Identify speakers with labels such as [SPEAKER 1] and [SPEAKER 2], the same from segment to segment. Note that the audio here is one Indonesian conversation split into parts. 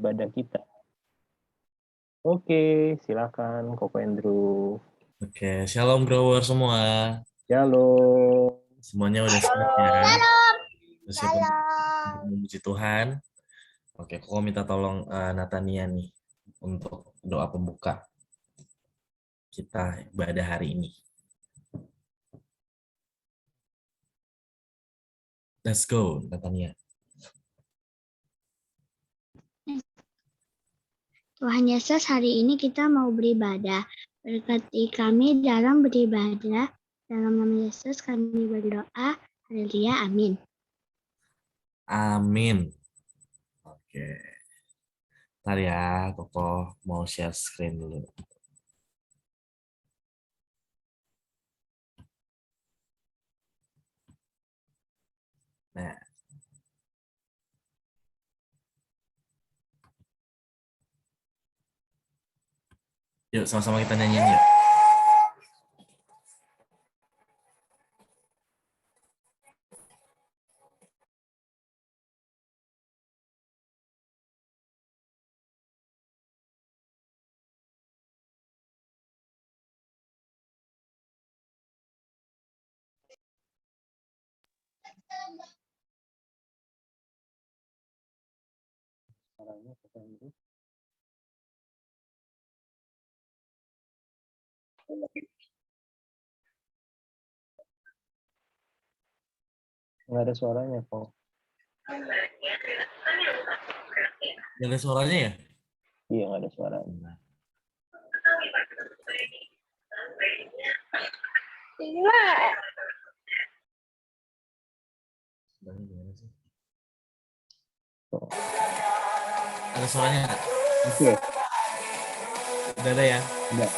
[SPEAKER 1] ibadah kita. Oke, silakan Koko Andrew.
[SPEAKER 2] Oke, shalom grower semua.
[SPEAKER 1] Shalom.
[SPEAKER 2] Semuanya udah siap ya?
[SPEAKER 3] Shalom.
[SPEAKER 2] Udah siap untuk memuji Tuhan? Oke, Koko minta tolong Natania nih untuk doa pembuka kita ibadah hari ini. Let's go, Natania.
[SPEAKER 3] Tuhan Yesus, hari ini kita mau beribadah. Berkati kami dalam beribadah. Dalam nama Yesus kami berdoa. Haleluya, amin.
[SPEAKER 2] Amin. Oke. Ntar ya, Koko mau share screen dulu. Nah. Yuk, sama-sama kita nyanyiin yuk.
[SPEAKER 1] Suaranya Koko Andrew. Nggak ada suaranya kok.
[SPEAKER 2] Nggak ada suaranya ya?
[SPEAKER 1] Iya, nggak ada suaranya. Tuh.
[SPEAKER 2] Ada suaranya nggak?
[SPEAKER 1] Oke,
[SPEAKER 2] Udah ada ya?
[SPEAKER 1] udah.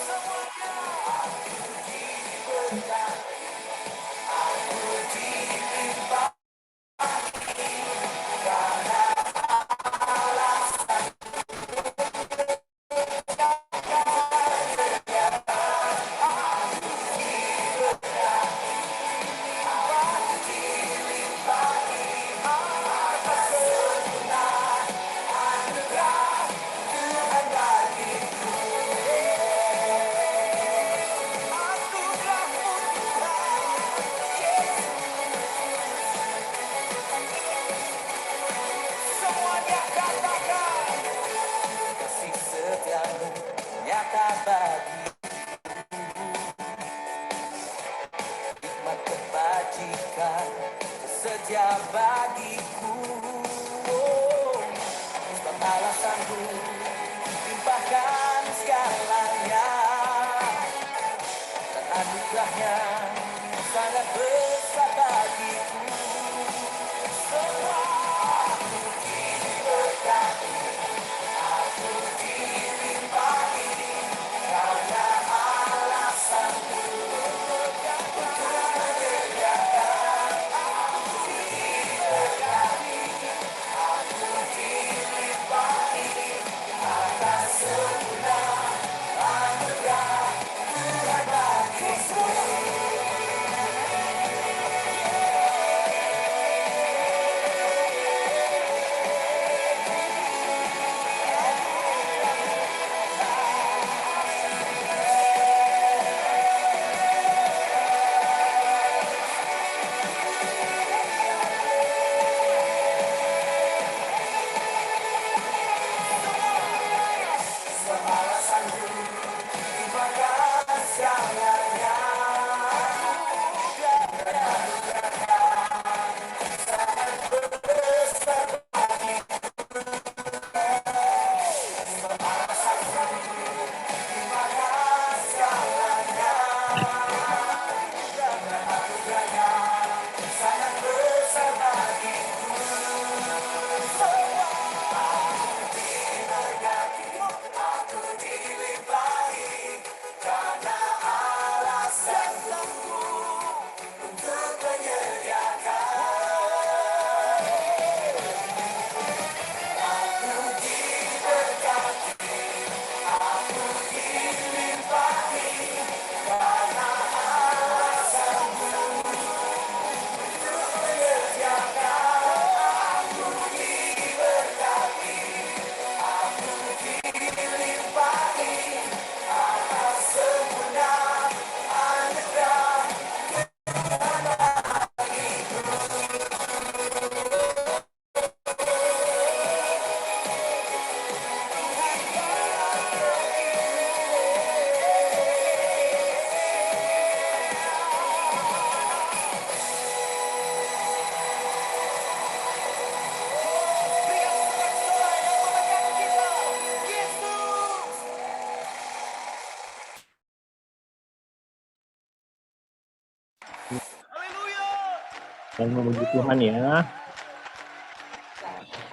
[SPEAKER 1] dan memuji Tuhan ya.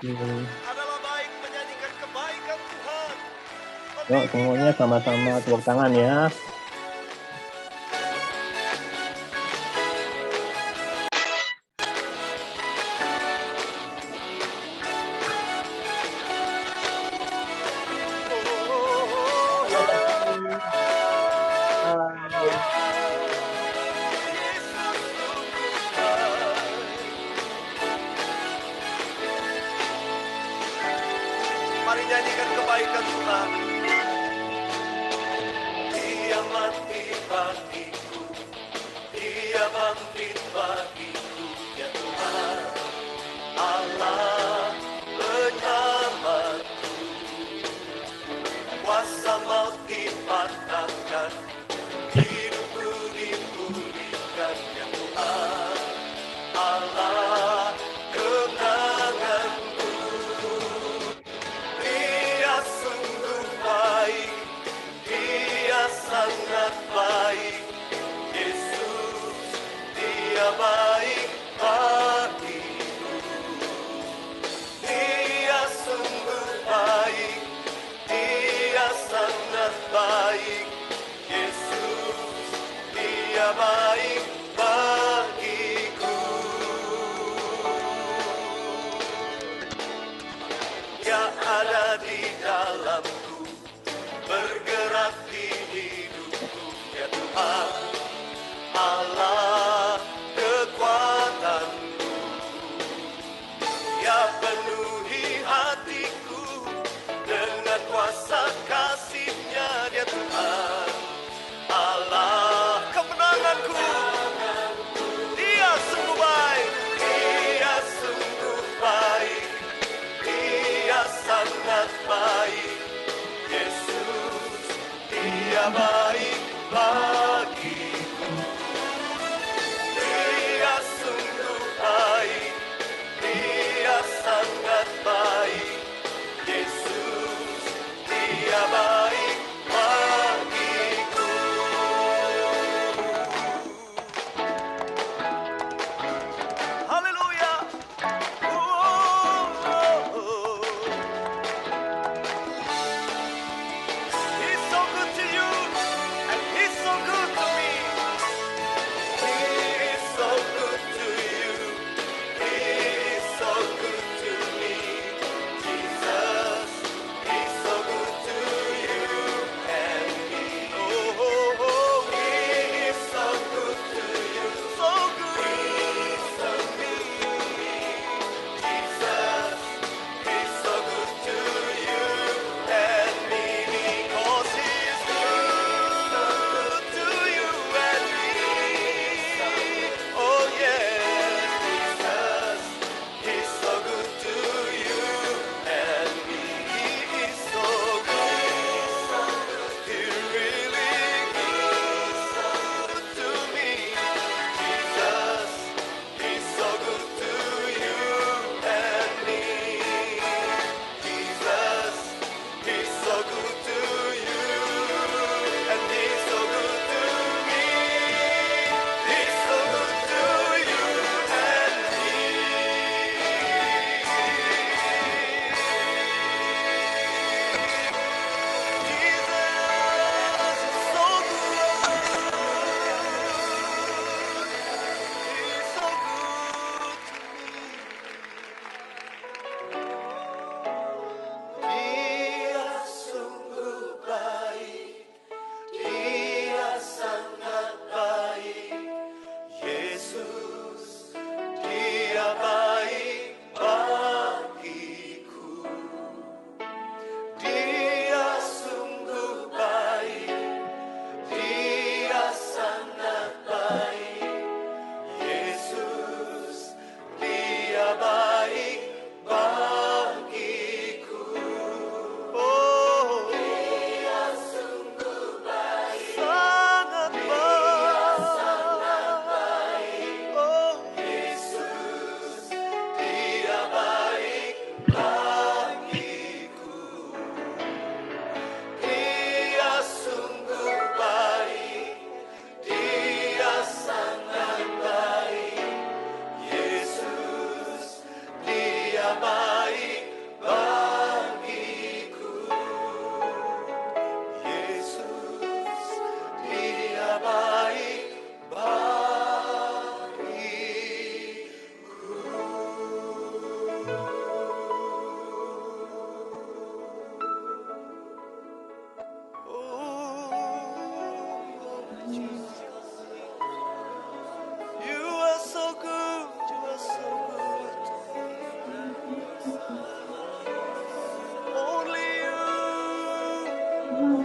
[SPEAKER 4] Adalah baik menyanyikan kebaikan Tuhan.
[SPEAKER 1] Yuk semuanya sama-sama tepuk tangan ya.
[SPEAKER 4] Mari nyanyikan kebaikan Tuhan. Dia mati bagiku, Dia bangkit bagiku, ya Tuhan, Allah penyelamatku. Kuasa maut dipatahkan, hidupku dipulihkan, ya Tuhan, Allah kemenanganku. Dia sungguh baik, Dia sangat baik, Yesus, Dia baik bagiku. Dia sungguh baik, Dia sangat baik, Yesus, Dia baik bagiku. Dia ada di dalamku, bergerak di hidupku, ya Tuhan, Allah kekuatanku. Dia penuhi hatiku dengan kuasa kasih-Nya, dia Tuhan, Allah kemenanganku. Dia sungguh baik, Dia sungguh baik, Dia sangat baik,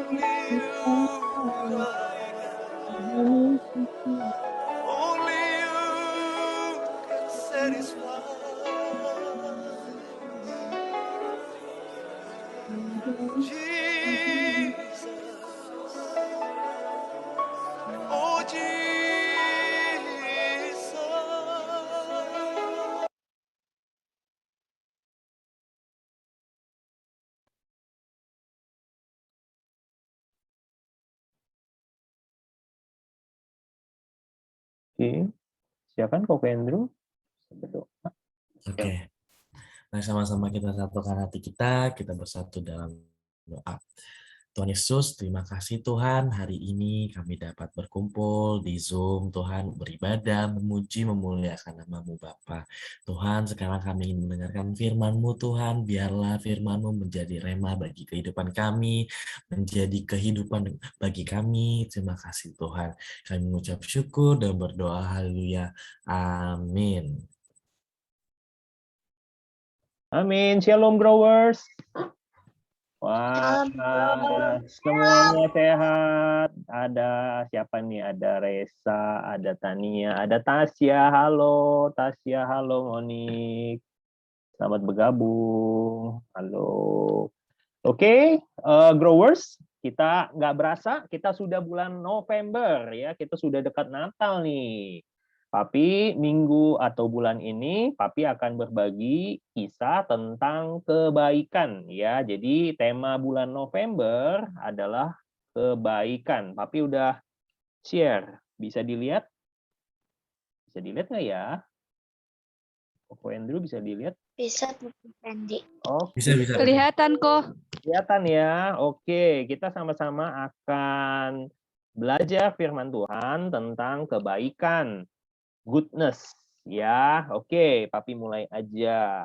[SPEAKER 4] Only you can satisfy. Jesus, oh Jesus.
[SPEAKER 1] Oke, silakan Koko Andrew. Berdoa.
[SPEAKER 2] Oke. Nah, sama-sama kita satukan hati kita bersatu dalam doa. Tuhan Yesus, terima kasih Tuhan, hari ini kami dapat berkumpul di Zoom, Tuhan, beribadah, memuji, memuliakan nama-Mu Bapa. Tuhan, sekarang kami ingin mendengarkan firman-Mu Tuhan, biarlah firman-Mu menjadi rema bagi kehidupan kami, menjadi kehidupan bagi kami. Terima kasih Tuhan. Kami mengucap syukur dan berdoa, haleluya. Amin.
[SPEAKER 1] Amin. Shalom growers. Wah, semuanya sehat. Ada siapa nih? Ada Resa, ada Tania, ada Tasya. Halo, Tasya. Halo, Monik. Selamat bergabung. Halo. Oke, growers, kita nggak berasa, kita sudah bulan November ya, kita sudah dekat Natal nih. Papi minggu atau bulan ini, Papi akan berbagi kisah tentang kebaikan ya. Jadi tema bulan November adalah kebaikan. Papi udah share, bisa dilihat? Bisa dilihat nggak ya? Koko Andrew bisa dilihat?
[SPEAKER 3] Bisa Randy.
[SPEAKER 1] Oke.
[SPEAKER 2] Bisa.
[SPEAKER 5] Kelihatan kok.
[SPEAKER 1] Kelihatan ya. Oke, kita sama-sama akan belajar firman Tuhan tentang kebaikan, goodness ya. Oke, Papi mulai aja.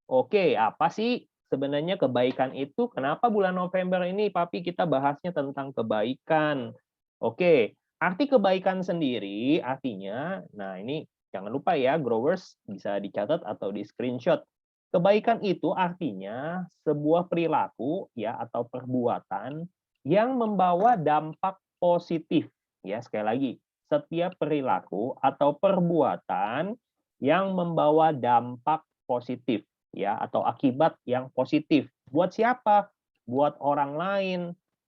[SPEAKER 1] Oke, apa sih sebenarnya kebaikan itu? Kenapa bulan November ini Papi kita bahasnya tentang kebaikan? Oke, arti kebaikan sendiri artinya, nah ini jangan lupa ya, growers bisa dicatat atau di screenshot. Kebaikan itu artinya sebuah perilaku ya atau perbuatan yang membawa dampak positif. Ya, sekali lagi, setiap perilaku atau perbuatan yang membawa dampak positif ya atau akibat yang positif. Buat siapa? Buat orang lain,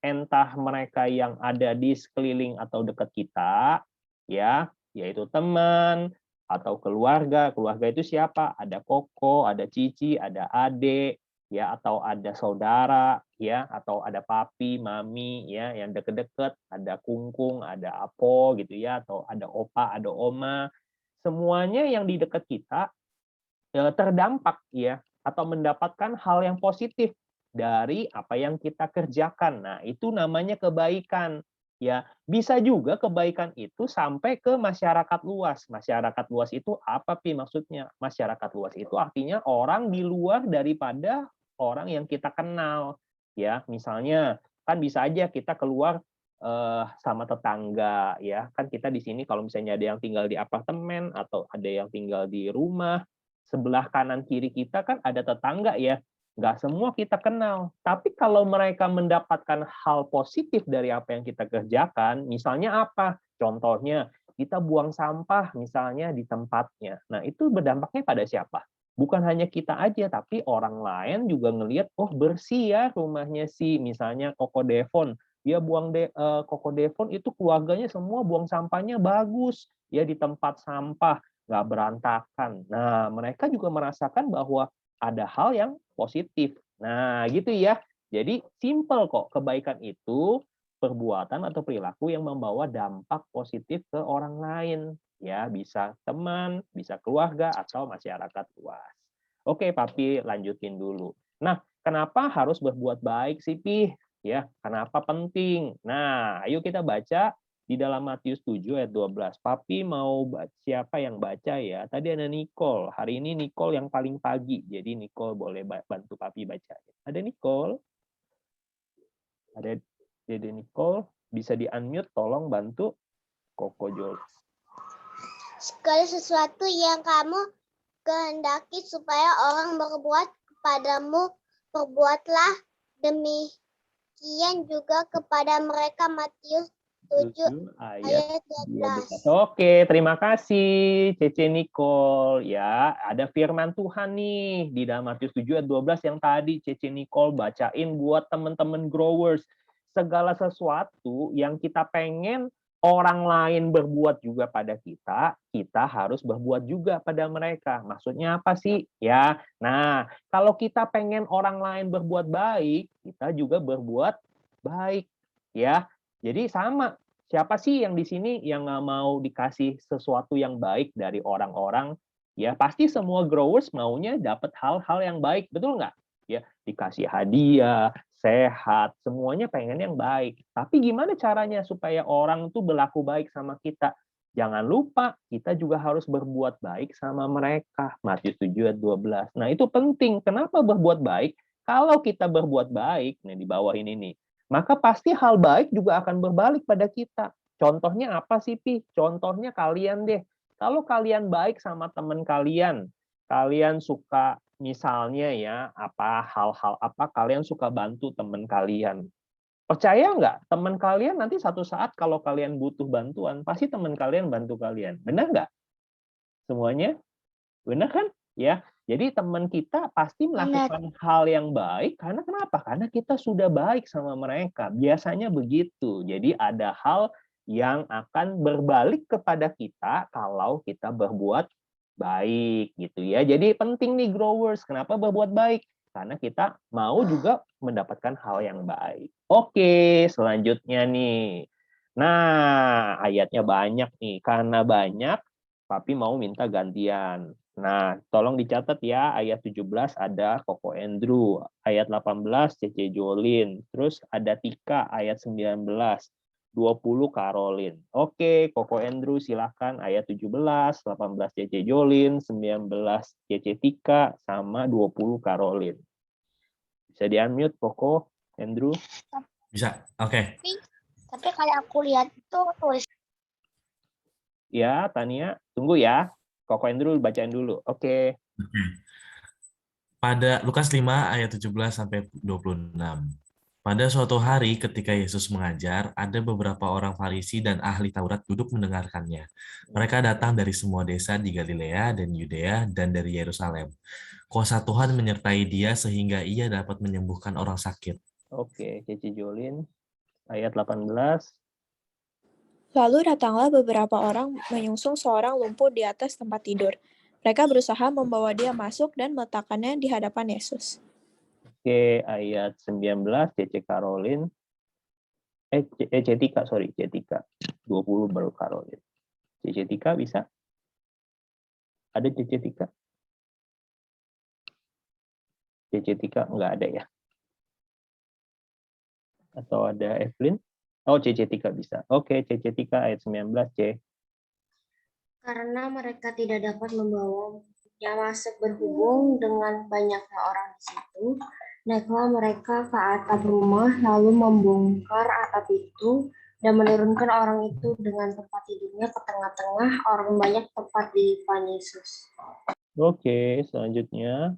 [SPEAKER 1] entah mereka yang ada di sekeliling atau dekat kita ya, yaitu teman, atau keluarga. Keluarga itu siapa? Ada Koko, ada Cici, ada Ade, ya, atau ada saudara, ya, atau ada papi, mami, ya, yang deket-deket, ada kungkung, ada apo, gitu ya, atau ada opa, ada oma. Semuanya yang di dekat kita terdampak, ya, atau mendapatkan hal yang positif dari apa yang kita kerjakan. Nah, itu namanya kebaikan. Ya, bisa juga kebaikan itu sampai ke masyarakat luas. Masyarakat luas itu apa Pi maksudnya? Masyarakat luas itu artinya orang di luar daripada orang yang kita kenal. Ya, misalnya kan bisa aja kita keluar sama tetangga ya. Kan kita di sini kalau misalnya ada yang tinggal di apartemen atau ada yang tinggal di rumah, sebelah kanan kiri kita kan ada tetangga ya. Nggak semua kita kenal. Tapi kalau mereka mendapatkan hal positif dari apa yang kita kerjakan, misalnya apa? Contohnya, kita buang sampah misalnya di tempatnya. Nah, itu berdampaknya pada siapa? Bukan hanya kita aja, tapi orang lain juga ngelihat, oh bersih ya rumahnya si, misalnya Koko Devon. Dia Koko Devon itu keluarganya semua buang sampahnya bagus ya di tempat sampah, nggak berantakan. Nah, mereka juga merasakan bahwa ada hal yang positif. Nah, gitu ya. Jadi simple kok, kebaikan itu perbuatan atau perilaku yang membawa dampak positif ke orang lain. Ya, bisa teman, bisa keluarga atau masyarakat luas. Oke, Papi lanjutin dulu. Nah, kenapa harus berbuat baik sih, Pi? Ya, kenapa penting? Nah, ayo kita baca di dalam Matius 7 ayat 12. Papi mau siapa yang baca ya? Tadi ada Nicole. Hari ini Nicole yang paling pagi. Jadi Nicole boleh bantu Papi baca. Ada Nicole? Ada Dede Nicole? Bisa di-unmute, tolong bantu Koko Jules.
[SPEAKER 3] Segala sesuatu yang kamu kehendaki supaya orang berbuat kepadamu, perbuatlah Demikian juga kepada mereka. Matius 7 ayat 12.
[SPEAKER 1] Oke, terima kasih Cece Nicole. Ya, ada firman Tuhan nih di dalam Matius 7 ayat 12 yang tadi Cece Nicole bacain buat teman-teman growers. Segala sesuatu yang kita pengen orang lain berbuat juga pada kita, kita harus berbuat juga pada mereka. Maksudnya apa sih? Ya, nah, kalau kita pengen orang lain berbuat baik, kita juga berbuat baik. Ya, jadi sama. Siapa sih yang di sini yang nggak mau dikasih sesuatu yang baik dari orang-orang? Ya, pasti semua growers maunya dapat hal-hal yang baik, betul nggak? Ya, dikasih hadiah, sehat, semuanya pengen yang baik. Tapi gimana caranya supaya orang tuh berlaku baik sama kita? Jangan lupa, kita juga harus berbuat baik sama mereka. Matius 7 ayat 12. Nah, itu penting. Kenapa berbuat baik? Kalau kita berbuat baik, nih di bawah ini nih, maka pasti hal baik juga akan berbalik pada kita. Contohnya apa sih, Pi? Contohnya kalian deh. Kalau kalian baik sama teman kalian suka misalnya ya, hal-hal apa kalian suka bantu teman kalian. Percaya nggak? Teman kalian nanti satu saat kalau kalian butuh bantuan, pasti teman kalian bantu kalian. Benar nggak? Semuanya? Benar kan? Ya. Jadi teman kita pasti melakukan hal yang baik karena kenapa? Karena kita sudah baik sama mereka. Biasanya begitu. Jadi ada hal yang akan berbalik kepada kita kalau kita berbuat baik gitu ya. Jadi penting nih growers, kenapa berbuat baik? Karena kita mau juga mendapatkan hal yang baik. Oke, selanjutnya nih. Nah, ayatnya banyak nih. Karena banyak, Papi mau minta gantian. Nah, tolong dicatat ya, ayat 17 ada Koko Andrew, ayat 18 Cece Jolin, terus ada Tika ayat 19, 20 Caroline. Oke, Koko Andrew silahkan ayat 17, 18 Cece Jolin, 19 Cece Tika, sama 20 Caroline. Bisa di-unmute Koko Andrew?
[SPEAKER 2] Bisa, oke.
[SPEAKER 3] Tapi kalau aku lihat itu tulis.
[SPEAKER 1] Ya, Tania, tunggu ya. Koko Andrew bacain dulu. Oke.
[SPEAKER 2] Pada Lukas 5 ayat 17 sampai 26. Pada suatu hari ketika Yesus mengajar, ada beberapa orang Farisi dan ahli Taurat duduk mendengarkannya. Mereka datang dari semua desa di Galilea dan Yudea dan dari Yerusalem. Kuasa Tuhan menyertai dia sehingga ia dapat menyembuhkan orang sakit.
[SPEAKER 1] Oke, Cece Jolin ayat 18.
[SPEAKER 5] Lalu datanglah beberapa orang menyungsung seorang lumpuh di atas tempat tidur. Mereka berusaha membawa dia masuk dan meletakkannya di hadapan Yesus.
[SPEAKER 1] Oke, ayat 19, Cece Caroline. Cetika, sorry, Cetika. 20 baru Caroline. Cece Tika bisa? Ada Cece Tika? Cece Tika nggak ada ya? Atau ada Evelyn? Oh, Cece Tika bisa. Oke, Cece Tika ayat 19, C.
[SPEAKER 6] Karena mereka tidak dapat membawanya masuk berhubung dengan banyaknya orang di situ, naiklah mereka ke atap rumah, lalu membongkar atap itu, dan menurunkan orang itu dengan tempat tidurnya ke tengah-tengah orang banyak tepat di depan Yesus.
[SPEAKER 1] Oke, selanjutnya.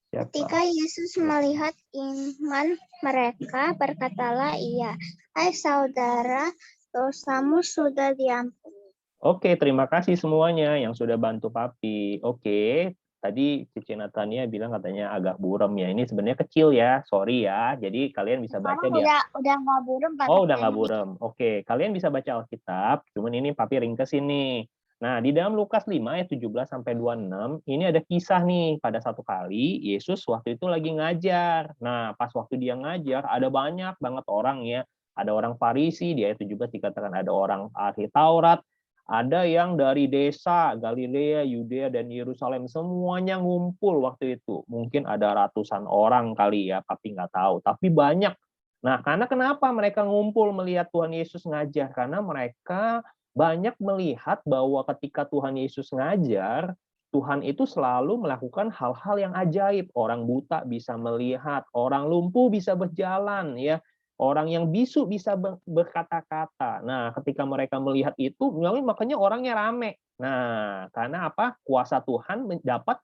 [SPEAKER 1] Siapa?
[SPEAKER 3] Ketika Yesus melihat iman mereka, berkatalah ia, "Hai saudara, dosamu sudah diampuni."
[SPEAKER 1] Oke, terima kasih semuanya yang sudah bantu Papi. Oke, tadi Cici Natania bilang katanya agak buram ya. Ini sebenarnya kecil ya, sorry ya. Jadi kalian bisa baca dia.
[SPEAKER 3] Udah nggak buram.
[SPEAKER 1] Oh, udah nggak buram. Oke, kalian bisa baca Alkitab. Cuman ini Papi ringkesin nih. Nah, di dalam Lukas 5 ayat 17 sampai 26, ini ada kisah nih. Pada satu kali Yesus waktu itu lagi ngajar. Nah, pas waktu dia ngajar ada banyak banget orang ya. Ada orang Farisi, di ayat 17 dikatakan ada orang ahli Taurat, ada yang dari desa Galilea, Yudea dan Yerusalem, semuanya ngumpul waktu itu. Mungkin ada ratusan orang kali ya, Papi nggak tahu, tapi banyak. Nah, karena kenapa mereka ngumpul melihat Tuhan Yesus ngajar? Karena mereka banyak melihat bahwa ketika Tuhan Yesus ngajar, Tuhan itu selalu melakukan hal-hal yang ajaib. Orang buta bisa melihat, orang lumpuh bisa berjalan, ya, orang yang bisu bisa berkata-kata. Nah, ketika mereka melihat itu, makanya orangnya rame. Nah, karena apa? Kuasa Tuhan dapat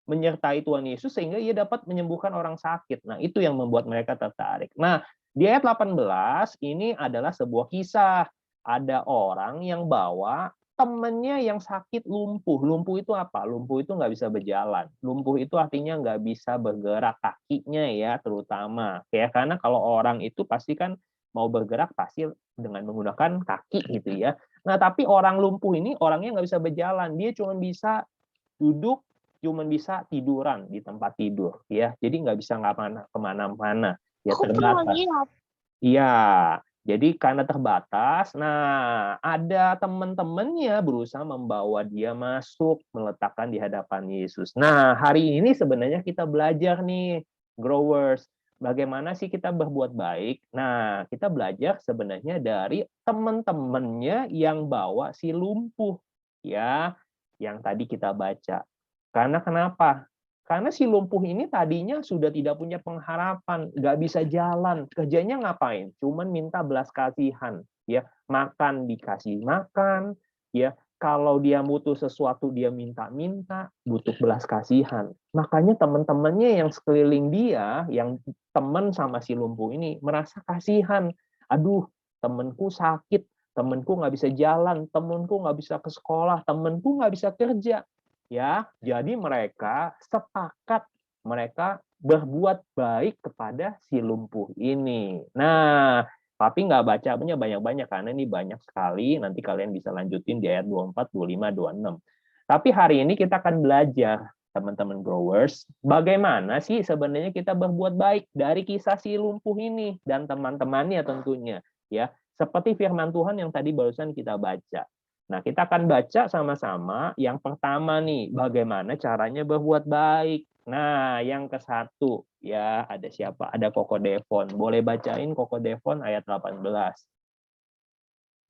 [SPEAKER 1] menyertai Tuhan Yesus sehingga ia dapat menyembuhkan orang sakit. Nah, itu yang membuat mereka tertarik. Nah, di ayat 18 ini adalah sebuah kisah. Ada orang yang bawa temennya yang sakit lumpuh. Lumpuh itu apa? Lumpuh itu nggak bisa berjalan. Lumpuh itu artinya nggak bisa bergerak kakinya ya, terutama. Ya, karena kalau orang itu pasti kan mau bergerak pasti dengan menggunakan kaki gitu ya. Nah, tapi orang lumpuh ini orangnya nggak bisa berjalan. Dia cuma bisa duduk, cuma bisa tiduran di tempat tidur ya. Jadi nggak bisa kemana-mana. Ya terbatas. Iya, jadi karena terbatas, nah ada teman-temannya berusaha membawa dia masuk, meletakkan di hadapan Yesus. Nah, hari ini sebenarnya kita belajar nih, growers, bagaimana sih kita berbuat baik? Nah, kita belajar sebenarnya dari teman-temannya yang bawa si lumpuh, ya, yang tadi kita baca. Karena kenapa? Karena si lumpuh ini tadinya sudah tidak punya pengharapan, nggak bisa jalan. Kerjanya ngapain? Cuman minta belas kasihan. Ya, makan dikasih makan. Ya, kalau dia butuh sesuatu dia minta-minta, butuh belas kasihan. Makanya teman-temannya yang sekeliling dia, yang teman sama si lumpuh ini merasa kasihan. Aduh, temanku sakit, temanku nggak bisa jalan, temanku nggak bisa ke sekolah, temanku nggak bisa kerja. Ya, jadi mereka sepakat, mereka berbuat baik kepada si lumpuh ini. Nah, tapi nggak bacanya banyak-banyak karena ini banyak sekali. Nanti kalian bisa lanjutin di ayat 24, 25, 26. Tapi hari ini kita akan belajar, teman-teman growers, bagaimana sih sebenarnya kita berbuat baik dari kisah si lumpuh ini dan teman-temannya tentunya. Ya, seperti firman Tuhan yang tadi barusan kita baca. Nah, kita akan baca sama-sama. Yang pertama nih, bagaimana caranya berbuat baik. Nah, yang ke-1, ya, ada siapa? Ada Koko Devon. Boleh bacain Koko Devon ayat 18.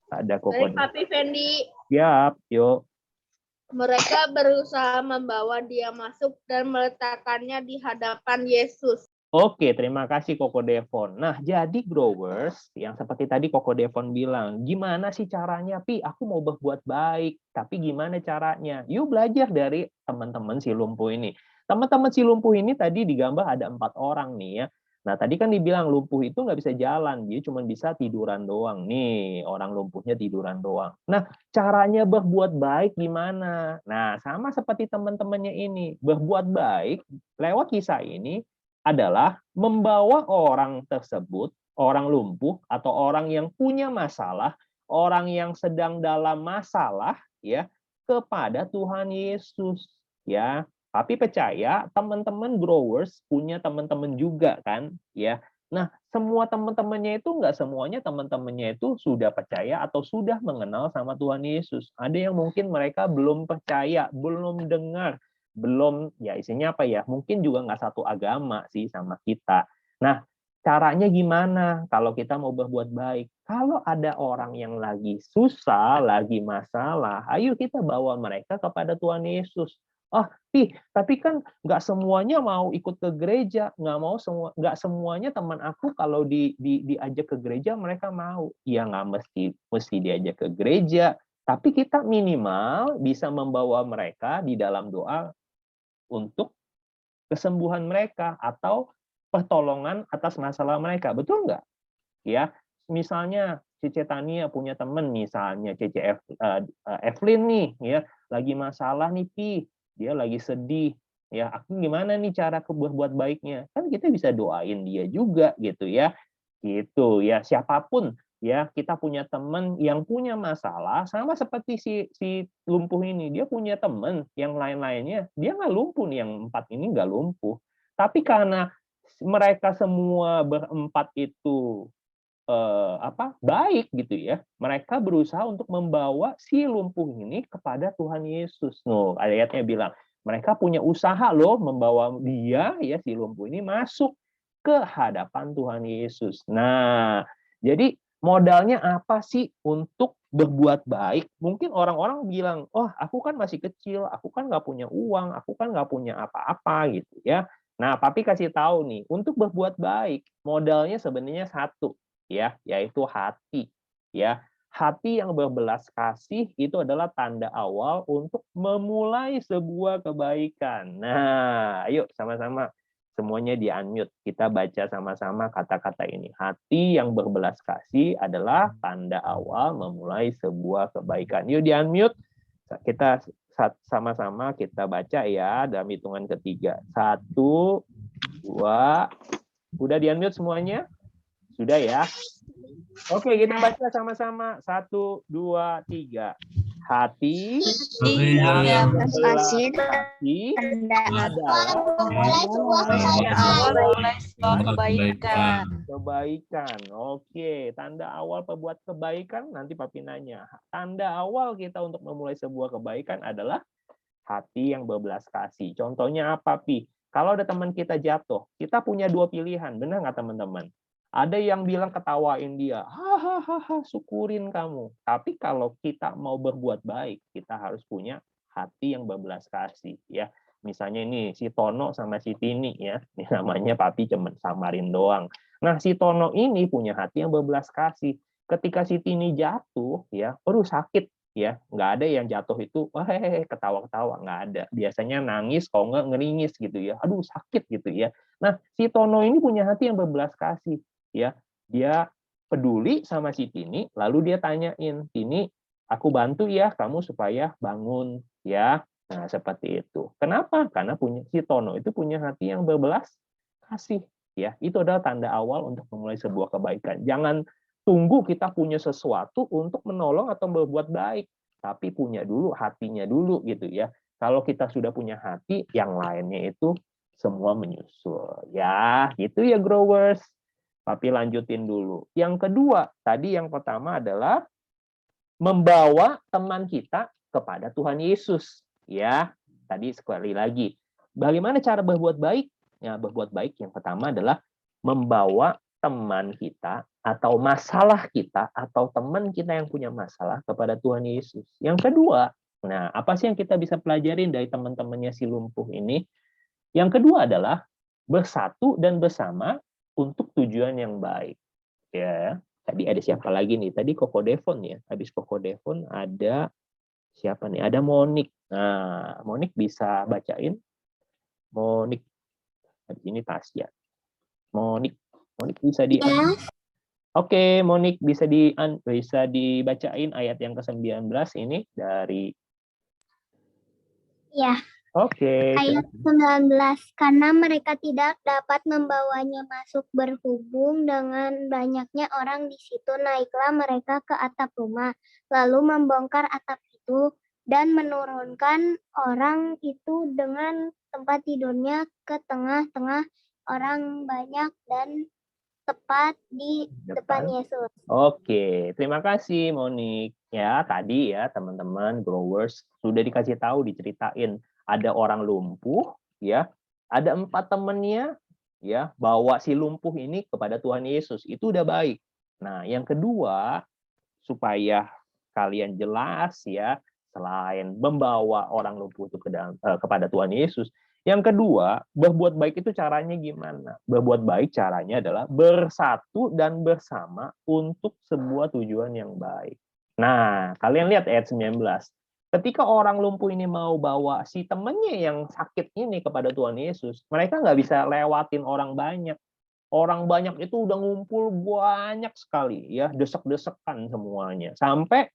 [SPEAKER 1] Ada Koko
[SPEAKER 7] Dari
[SPEAKER 1] Devon.
[SPEAKER 7] Papi Fendi,
[SPEAKER 1] Siap, yuk.
[SPEAKER 7] mereka berusaha membawa dia masuk dan meletakkannya di hadapan Yesus.
[SPEAKER 1] Oke, terima kasih Koko Devon. Nah, jadi growers, yang seperti tadi Koko Devon bilang, gimana sih caranya, Pi? Aku mau berbuat baik, tapi gimana caranya? Yuk belajar dari teman-teman si lumpuh ini. Teman-teman si lumpuh ini tadi digambar ada 4 orang nih ya. Nah, tadi kan dibilang lumpuh itu nggak bisa jalan, dia cuma bisa tiduran doang. Nih, orang lumpuhnya tiduran doang. Nah, caranya berbuat baik gimana? Nah, sama seperti teman-temannya ini. Berbuat baik lewat kisah ini adalah membawa orang tersebut, orang lumpuh atau orang yang punya masalah, orang yang sedang dalam masalah ya, kepada Tuhan Yesus ya. Tapi percaya teman-teman growers punya teman-teman juga kan ya. Nah, semua teman-temannya itu enggak semuanya teman-temannya itu sudah percaya atau sudah mengenal sama Tuhan Yesus. Ada yang mungkin mereka belum percaya, belum dengar, belum ya isinya apa ya, mungkin juga nggak satu agama sih sama kita. Nah, caranya gimana kalau kita mau berbuat baik? Kalau ada orang yang lagi susah, lagi masalah, ayo kita bawa mereka kepada Tuhan Yesus. Tapi kan nggak semuanya mau ikut ke gereja, nggak semuanya teman aku kalau diajak ke gereja mereka mau. Ya nggak mesti diajak ke gereja, tapi kita minimal bisa membawa mereka di dalam doa untuk kesembuhan mereka atau pertolongan atas masalah mereka. Betul nggak? Ya, misalnya Cece Tania punya teman misalnya Cece Evelyn nih ya, lagi masalah nih Pi, dia lagi sedih. Ya, aku gimana nih cara berbuat baiknya? Kan kita bisa doain dia juga gitu ya. Gitu ya, siapapun ya, kita punya teman yang punya masalah sama seperti si lumpuh ini, dia punya teman yang lain-lainnya, dia nggak lumpuh nih, yang 4 ini nggak lumpuh. Tapi karena mereka semua berempat itu baik gitu ya, mereka berusaha untuk membawa si lumpuh ini kepada Tuhan Yesus. Ayatnya bilang, mereka punya usaha loh membawa dia ya si lumpuh ini masuk ke hadapan Tuhan Yesus. Nah, jadi modalnya apa sih untuk berbuat baik? Mungkin orang-orang bilang, oh aku kan masih kecil, aku kan nggak punya uang, aku kan nggak punya apa-apa gitu ya. Nah, Papi kasih tahu nih, untuk berbuat baik, modalnya sebenarnya satu, ya, yaitu hati. Ya, hati yang berbelas kasih itu adalah tanda awal untuk memulai sebuah kebaikan. Nah, ayo sama-sama semuanya di-unmute. Kita baca sama-sama kata-kata ini. Hati yang berbelas kasih adalah tanda awal memulai sebuah kebaikan. Yuk di-unmute. Kita sama-sama kita baca ya dalam hitungan ketiga. 1, 2. Udah di-unmute semuanya? Sudah ya? Oke, kita baca sama-sama. 1, 2, 3. Hati yang berbelas kasih adalah
[SPEAKER 5] awal mulai sebuah kebaikan.
[SPEAKER 1] kebaikan. Oke, tanda awal pembuat kebaikan, nanti Papi nanya. Tanda awal kita untuk memulai sebuah kebaikan adalah hati yang berbelas kasih. Contohnya apa, Pi? Kalau ada teman kita jatuh, kita punya 2 pilihan, benar nggak teman-teman? Ada yang bilang ketawain dia, hahaha, syukurin kamu. Tapi kalau kita mau berbuat baik, kita harus punya hati yang berbelas kasih, ya. Misalnya ini si Tono sama si Tini, ya. Ini namanya Papi cuman samarin doang. Nah, si Tono ini punya hati yang berbelas kasih. Ketika si Tini jatuh, ya, perlu sakit, ya. Nggak ada yang jatuh itu, ketawa-ketawa, nggak ada. Biasanya nangis, kalau nggak ngeringis gitu ya. Aduh, sakit gitu ya. Nah, si Tono ini punya hati yang berbelas kasih. Ya, dia peduli sama si Tini, lalu dia tanyain, Tini, aku bantu ya kamu supaya bangun, ya. Nah, seperti itu. Kenapa? Karena si Tono itu punya hati yang berbelas kasih, ya. Itu adalah tanda awal untuk memulai sebuah kebaikan. Jangan tunggu kita punya sesuatu untuk menolong atau berbuat baik, tapi punya dulu hatinya dulu gitu ya. Kalau kita sudah punya hati, yang lainnya itu semua menyusul. Ya, gitu ya growers. Tapi lanjutin dulu. Yang kedua, tadi yang pertama adalah membawa teman kita kepada Tuhan Yesus. Ya, tadi sekali lagi. Bagaimana cara berbuat baik? Ya, berbuat baik yang pertama adalah membawa teman kita atau masalah kita atau teman kita yang punya masalah kepada Tuhan Yesus. Yang kedua, nah apa sih yang kita bisa pelajarin dari teman-temannya si lumpuh ini? Yang kedua adalah bersatu dan bersama untuk tujuan yang baik. Ya, tadi ada siapa lagi nih? Tadi Koko Devon ya. Habis Koko Devon ada siapa nih? Ada Monik. Nah, Monik bisa bacain? Monik. Ini Tasya. Monik bisa di Oke, Monik bisa dibacain ayat yang ke-19 ini dari
[SPEAKER 3] Ya.
[SPEAKER 1] Oke.
[SPEAKER 3] Ayat 19, karena mereka tidak dapat membawanya masuk berhubung dengan banyaknya orang di situ, naiklah mereka ke atap rumah, lalu membongkar atap itu dan menurunkan orang itu dengan tempat tidurnya ke tengah-tengah orang banyak dan tepat di depan Yesus.
[SPEAKER 1] Oke, terima kasih Monik. Ya, tadi ya teman-teman growers sudah dikasih tahu, diceritain ada orang lumpuh, ya, ada 4 temannya, ya, bawa si lumpuh ini kepada Tuhan Yesus. Itu udah baik. Nah, yang kedua, supaya kalian jelas ya, selain membawa orang lumpuh itu kepada Tuhan Yesus, yang kedua, berbuat baik itu caranya gimana? Berbuat baik caranya adalah bersatu dan bersama untuk sebuah tujuan yang baik. Nah, kalian lihat ayat 19. Ketika orang lumpuh ini mau bawa si temannya yang sakit ini kepada Tuhan Yesus, mereka nggak bisa lewatin orang banyak. Orang banyak itu udah ngumpul banyak sekali, ya, desek-desekan semuanya. Sampai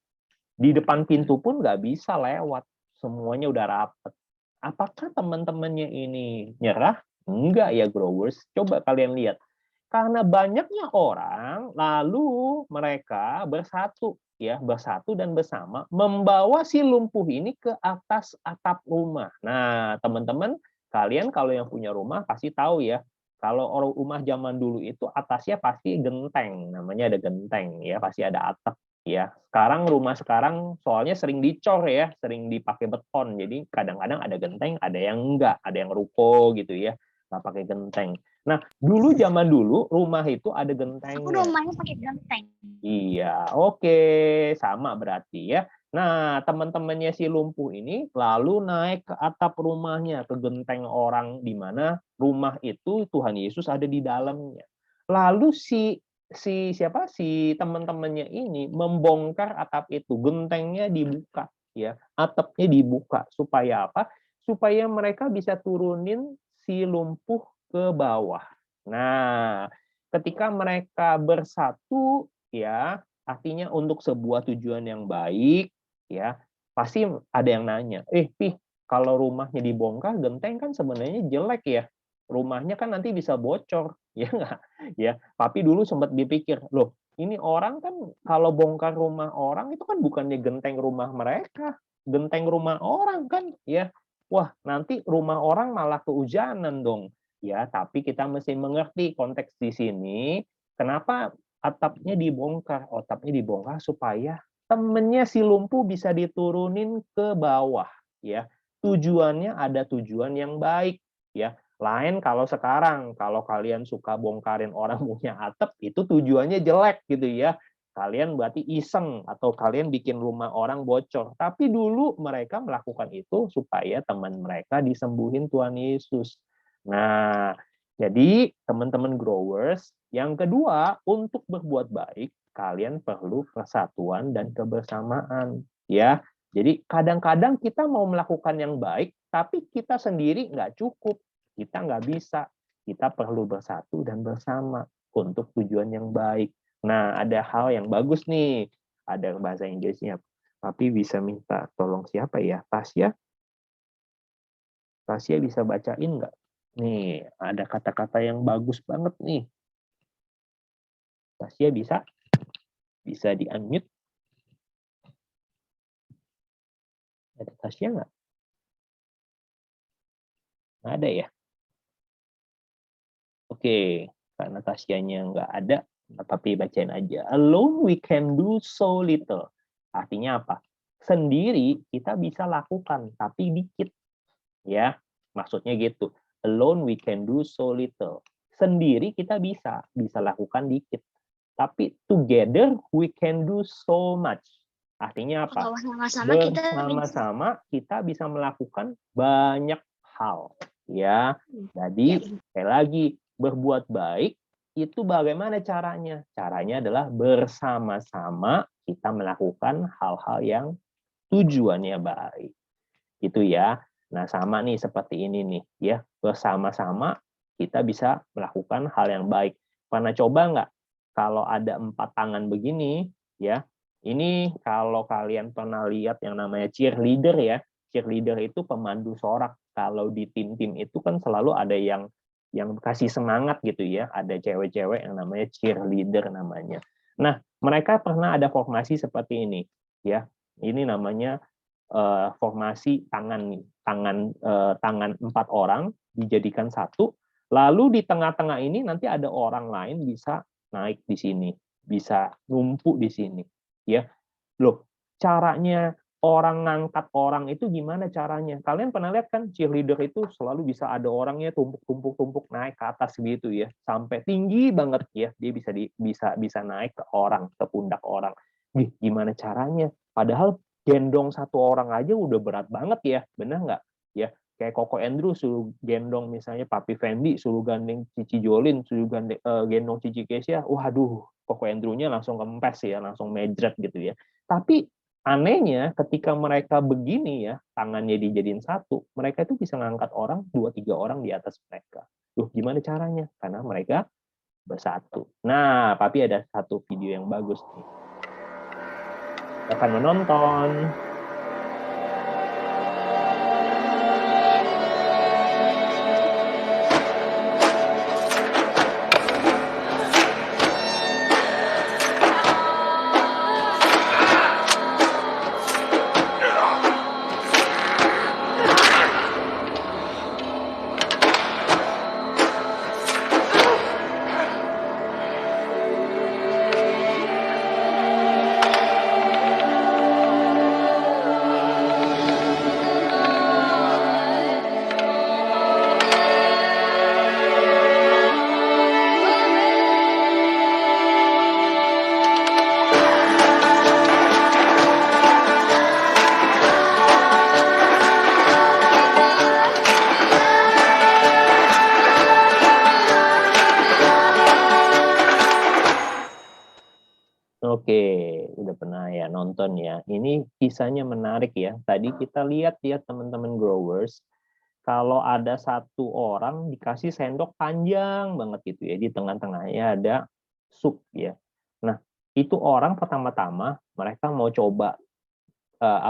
[SPEAKER 1] di depan pintu pun nggak bisa lewat. Semuanya udah rapet. Apakah teman-temannya ini nyerah? Enggak ya growers. Coba kalian lihat. Karena banyaknya orang, lalu mereka bersatu, ya, bersatu dan bersama membawa si lumpuh ini ke atas atap rumah. Nah, teman-teman, kalian kalau yang punya rumah pasti tahu ya, kalau rumah zaman dulu itu atasnya pasti genteng, namanya ada genteng ya, pasti ada atap ya. Sekarang rumah sekarang soalnya sering dicor ya, sering dipakai beton. Jadi kadang-kadang ada genteng, ada yang enggak, ada yang ruko gitu ya, nggak pakai genteng. Nah, zaman dulu rumah itu ada gentengnya.
[SPEAKER 3] Aku rumahnya pakai genteng.
[SPEAKER 1] Iya, oke, sama berarti ya. Nah, teman-temannya si lumpuh ini lalu naik ke atap rumahnya, ke genteng orang di mana rumah itu Tuhan Yesus ada di dalamnya. Lalu si si teman-temannya ini membongkar atap itu, gentengnya dibuka, ya, atapnya dibuka supaya apa? Supaya mereka bisa turunin si lumpuh ke bawah. Nah, ketika mereka bersatu, ya, artinya untuk sebuah tujuan yang baik, ya, pasti ada yang nanya, Pih, kalau rumahnya dibongkar, genteng kan sebenarnya jelek ya, rumahnya kan nanti bisa bocor, ya nggak? Ya, Papi dulu sempat dipikir, loh, ini orang kan kalau bongkar rumah orang itu kan bukannya genteng rumah mereka, genteng rumah orang kan, ya. Wah, nanti rumah orang malah kehujanan dong. Ya, tapi kita mesti mengerti konteks di sini, kenapa atapnya dibongkar? Atapnya dibongkar supaya temennya si lumpuh bisa diturunin ke bawah, ya. Tujuannya ada tujuan yang baik, ya. Lain kalau sekarang, kalau kalian suka bongkarin orang punya atap, itu tujuannya jelek gitu ya. Kalian berarti iseng atau kalian bikin rumah orang bocor. Tapi dulu mereka melakukan itu supaya teman mereka disembuhin Tuhan Yesus. Nah, jadi teman-teman growers, yang kedua, untuk berbuat baik, kalian perlu persatuan dan kebersamaan. Ya, jadi kadang-kadang kita mau melakukan yang baik, tapi kita sendiri nggak cukup. Kita nggak bisa. Kita perlu bersatu dan bersama untuk tujuan yang baik. Nah, ada hal yang bagus nih. Ada bahasa Inggrisnya. Tapi bisa minta tolong siapa ya? Tasya? Tasya bisa bacain nggak? Nih, ada kata-kata yang bagus banget nih. Tasya bisa? Bisa di-unmute? Ada Tasya nggak? Nggak ada ya? Oke, karena Tasyanya nggak ada, tapi bacain aja. Alone we can do so little. Artinya apa? Sendiri kita bisa lakukan, tapi dikit. Ya, maksudnya gitu. Alone we can do so little. Sendiri kita bisa lakukan dikit. Tapi together we can do so much. Artinya apa? Bersama-sama kita bisa melakukan banyak hal. Ya, jadi sekali lagi berbuat baik itu bagaimana caranya? Caranya adalah bersama-sama kita melakukan hal-hal yang tujuannya baik. Gitu ya. Nah, sama nih seperti ini nih, ya. Bersama-sama kita bisa melakukan hal yang baik. Pernah coba nggak kalau ada 4 tangan begini, ya? Ini kalau kalian pernah lihat yang namanya cheerleader ya. Cheerleader itu pemandu sorak. Kalau di tim-tim itu kan selalu ada yang kasih semangat gitu ya. Ada cewek-cewek yang namanya cheerleader namanya. Nah, mereka pernah ada formasi seperti ini, ya. Ini namanya formasi tangan nih. Tangan 4 orang dijadikan satu. Lalu di tengah-tengah ini nanti ada orang lain bisa naik di sini, bisa numpuk di sini, ya. Loh, caranya orang ngangkat orang itu gimana caranya? Kalian pernah lihat kan cheerleader itu selalu bisa ada orangnya tumpuk naik ke atas gitu ya, sampai tinggi banget ya, dia bisa naik ke orang, ke pundak orang. Gimana caranya? Padahal gendong satu orang aja udah berat banget ya, benar nggak? Ya, kayak Koko Andrew suruh gendong misalnya Papi Fendi, suruh gandeng Cici Jolin, suruh gendong Cici Kesia, waduh, Koko Andrew-nya langsung kempes ya, langsung mejret gitu ya. Tapi anehnya ketika mereka begini ya, tangannya dijadiin satu, mereka itu bisa ngangkat orang 2-3 orang di atas mereka. Loh, gimana caranya? Karena mereka bersatu. Nah, Papi ada satu video yang bagus nih. Akan menonton. Oke, udah pernah ya nonton ya. Ini kisahnya menarik ya. Tadi kita lihat ya teman-teman growers, kalau ada satu orang dikasih sendok panjang banget gitu ya, di tengah-tengahnya ada sup ya. Nah, itu orang pertama-tama mereka mau coba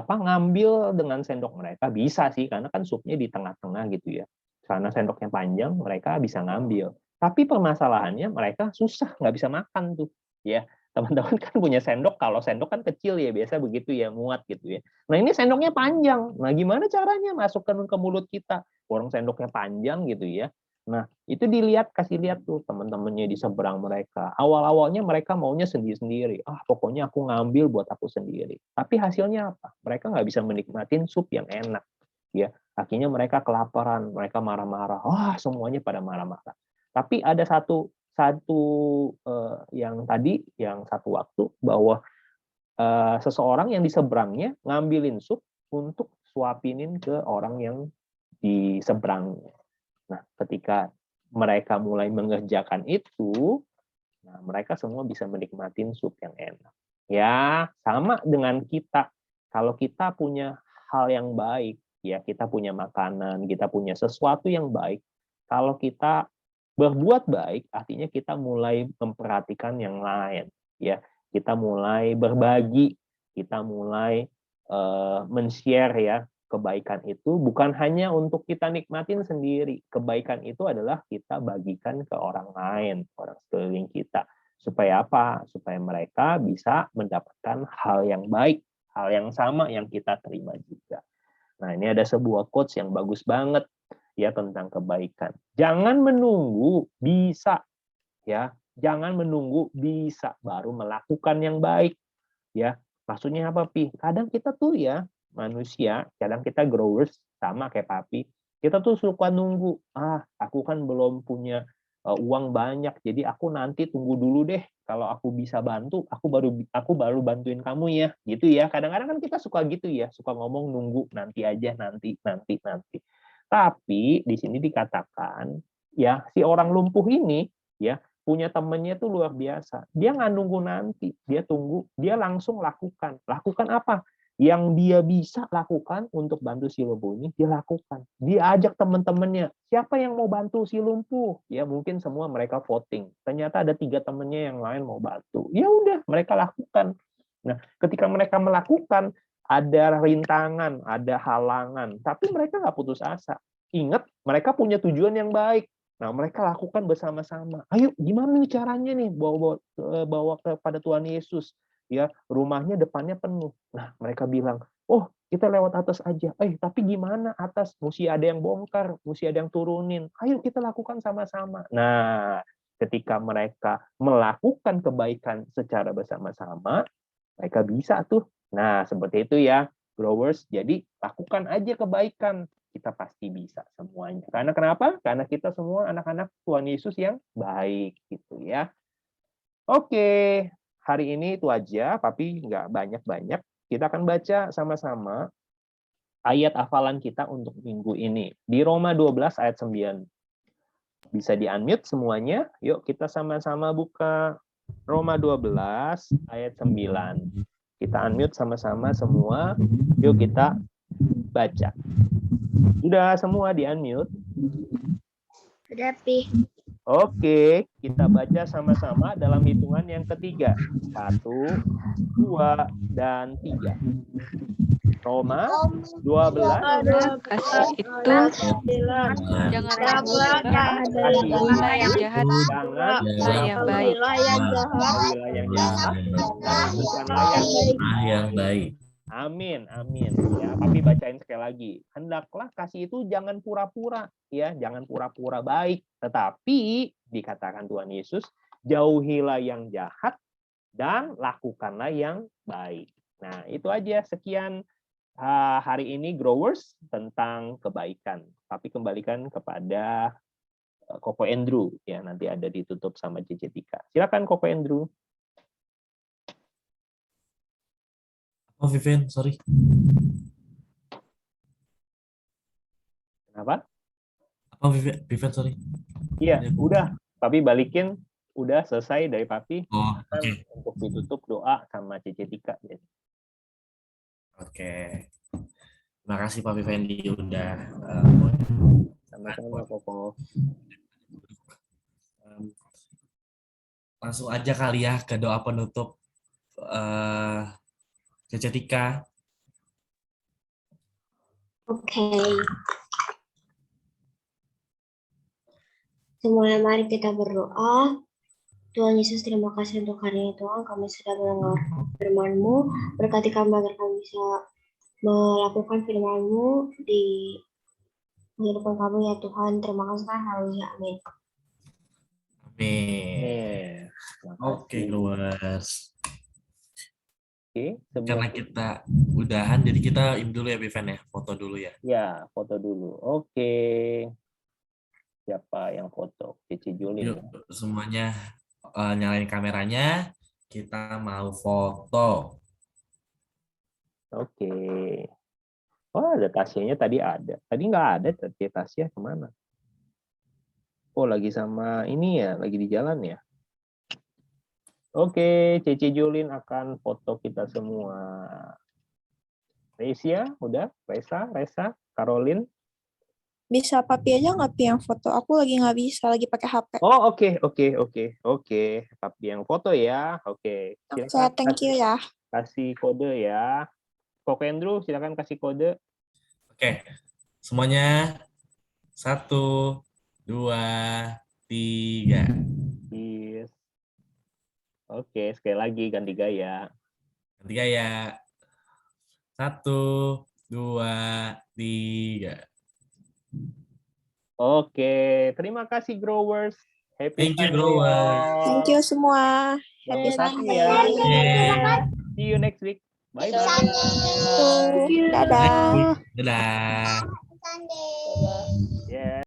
[SPEAKER 1] ngambil dengan sendok mereka, bisa sih karena kan supnya di tengah-tengah gitu ya. Karena sendoknya panjang, mereka bisa ngambil. Tapi permasalahannya mereka susah, nggak bisa makan tuh ya. Teman-teman kan punya sendok, kalau sendok kan kecil ya, biasa begitu ya, muat gitu ya. Nah ini sendoknya panjang, nah gimana caranya masukkan ke mulut kita? Orang sendoknya panjang gitu ya. Nah itu kasih lihat tuh teman-temannya di seberang mereka. Awal-awalnya mereka maunya sendiri-sendiri. Pokoknya aku ngambil buat aku sendiri. Tapi hasilnya apa? Mereka nggak bisa menikmatin sup yang enak. Ya, akhirnya mereka kelaparan, mereka marah-marah. Semuanya pada marah-marah. Tapi ada satu yang satu waktu bahwa seseorang yang di seberangnya ngambilin sup untuk suapinin ke orang yang di seberangnya. Nah, ketika mereka mulai mengerjakan itu, nah mereka semua bisa menikmatin sup yang enak. Ya, sama dengan kita. Kalau kita punya hal yang baik, ya kita punya makanan, kita punya sesuatu yang baik. Kalau kita berbuat baik, artinya kita mulai memperhatikan yang lain, ya. Kita mulai berbagi, kita mulai men-share ya kebaikan itu bukan hanya untuk kita nikmatin sendiri. Kebaikan itu adalah kita bagikan ke orang lain, orang sekeliling kita. Supaya apa? Supaya mereka bisa mendapatkan hal yang baik, hal yang sama yang kita terima juga. Nah, ini ada sebuah quotes yang bagus banget ya tentang kebaikan. Jangan menunggu bisa ya, jangan menunggu bisa baru melakukan yang baik ya. Maksudnya apa, Pi? Kadang kita tuh ya manusia, kadang kita growers sama kayak Papi, kita tuh suka nunggu, aku kan belum punya uang banyak, jadi aku nanti tunggu dulu deh, kalau aku bisa bantu, aku baru bantuin kamu ya, gitu ya. Kadang-kadang kan kita suka gitu ya, suka ngomong nunggu nanti aja, nanti. Tapi di sini dikatakan ya si orang lumpuh ini ya punya temennya tuh luar biasa. Dia nggak nunggu nanti, dia tunggu, dia langsung lakukan. Lakukan apa? Yang dia bisa lakukan untuk bantu si lumpuh ini, dia lakukan. Dia ajak teman-temannya, siapa yang mau bantu si lumpuh? Ya mungkin semua mereka voting. Ternyata ada 3 temannya yang lain mau bantu. Ya udah, mereka lakukan. Nah, ketika mereka melakukan, ada rintangan, ada halangan, tapi mereka nggak putus asa. Ingat, mereka punya tujuan yang baik. Nah, mereka lakukan bersama-sama. Ayo, gimana nih caranya nih bawa kepada Tuhan Yesus? Ya, rumahnya depannya penuh. Nah, mereka bilang, kita lewat atas aja. Tapi gimana atas? Mesti ada yang bongkar, mesti ada yang turunin. Ayo kita lakukan sama-sama. Nah, ketika mereka melakukan kebaikan secara bersama-sama, mereka bisa tuh. Nah, seperti itu ya, growers. Jadi, lakukan aja kebaikan. Kita pasti bisa semuanya. Karena kenapa? Karena kita semua anak-anak Tuhan Yesus yang baik gitu ya. Oke, hari ini itu aja, tapi nggak banyak-banyak. Kita akan baca sama-sama ayat hafalan kita untuk minggu ini. Di Roma 12 ayat 9. Bisa di-unmute semuanya. Yuk kita sama-sama buka Roma 12 ayat 9. Kita unmute sama-sama semua. Yuk kita baca. Sudah semua di-unmute?
[SPEAKER 3] Sudah, Pi.
[SPEAKER 1] Oke, kita baca sama-sama dalam hitungan yang ketiga. 1, 2, dan 3. Roma 12.
[SPEAKER 8] Kasih itu jangan
[SPEAKER 5] Jauhilah yang jahat,
[SPEAKER 1] Jangan
[SPEAKER 8] yang baik.
[SPEAKER 1] jauhilah yang jahat, dan lakukanlah
[SPEAKER 2] yang baik.
[SPEAKER 1] Amin, amin. Ya, tapi bacain sekali lagi. Hendaklah kasih itu jangan pura-pura, ya, jangan pura-pura baik. Tetapi dikatakan Tuhan Yesus, jauhilah yang jahat dan lakukanlah yang baik. Nah, itu aja. Sekian hari ini growers tentang kebaikan. Tapi kembalikan kepada Koko Andrew, ya, nanti ada ditutup sama JJ Tika. Silakan Koko Andrew.
[SPEAKER 2] Oh, Vivian, sorry.
[SPEAKER 1] Kenapa?
[SPEAKER 2] Apa Vivian, sorry.
[SPEAKER 1] Iya, udah. Tapi balikin udah selesai dari Papi.
[SPEAKER 2] Oh,
[SPEAKER 1] Kan
[SPEAKER 2] oke.
[SPEAKER 1] untuk ditutup doa sama Cici Tika.
[SPEAKER 2] Oke. Terima kasih Papi Fendi udah
[SPEAKER 1] Sama-sama Koko.
[SPEAKER 2] langsung aja kali ya ke doa penutup Cici Tika.
[SPEAKER 6] Oke. Semuanya mari kita berdoa. Tuhan Yesus, terima kasih untuk hari ini Tuhan. Kami sudah mendengar firman-Mu. Berkati kami agar kami bisa melakukan firman-Mu di kehidupan kami ya Tuhan. Terima kasih. Haleluya. Amin.
[SPEAKER 2] Amin. Oke, growers.
[SPEAKER 1] Oke,
[SPEAKER 2] Karena kita udahan, jadi kita ini dulu ya, Bivan ya, foto dulu ya.
[SPEAKER 1] Ya, foto dulu. Oke. Siapa yang foto? Cici Julin.
[SPEAKER 2] Yuk, semuanya nyalain kameranya. Kita mau foto.
[SPEAKER 1] Oke. Oh, ada Tasyanya tadi ada. Tadi nggak ada, tapi Tasya kemana? Oh, lagi sama ini ya, lagi di jalan ya. Oke, Cici Julin akan foto kita semua. Resia, udah? Resa, Caroline.
[SPEAKER 5] Bisa Papi aja nggak Pi yang foto? Aku lagi nggak bisa, lagi pakai HP.
[SPEAKER 1] Oh, oke. Papi yang foto ya. Oke.
[SPEAKER 5] Oke,
[SPEAKER 1] Silakan
[SPEAKER 5] thank you ya.
[SPEAKER 1] kasih kode ya. Koko Andrew, silakan kasih kode.
[SPEAKER 2] Oke, semuanya 1, 2, 3.
[SPEAKER 1] Yes. Oke, sekali lagi ganti gaya.
[SPEAKER 2] Ganti gaya. 1, 2, 3.
[SPEAKER 1] Oke, terima kasih growers. Happy
[SPEAKER 2] Thank you,
[SPEAKER 1] Sunday.
[SPEAKER 2] growers.
[SPEAKER 5] Thank you semua. Happy
[SPEAKER 1] Selamat
[SPEAKER 5] Sunday.
[SPEAKER 1] ya.
[SPEAKER 2] Yeah.
[SPEAKER 1] See you next week. Bye bye.
[SPEAKER 5] Dadah.
[SPEAKER 2] Dadah.
[SPEAKER 3] Sunday.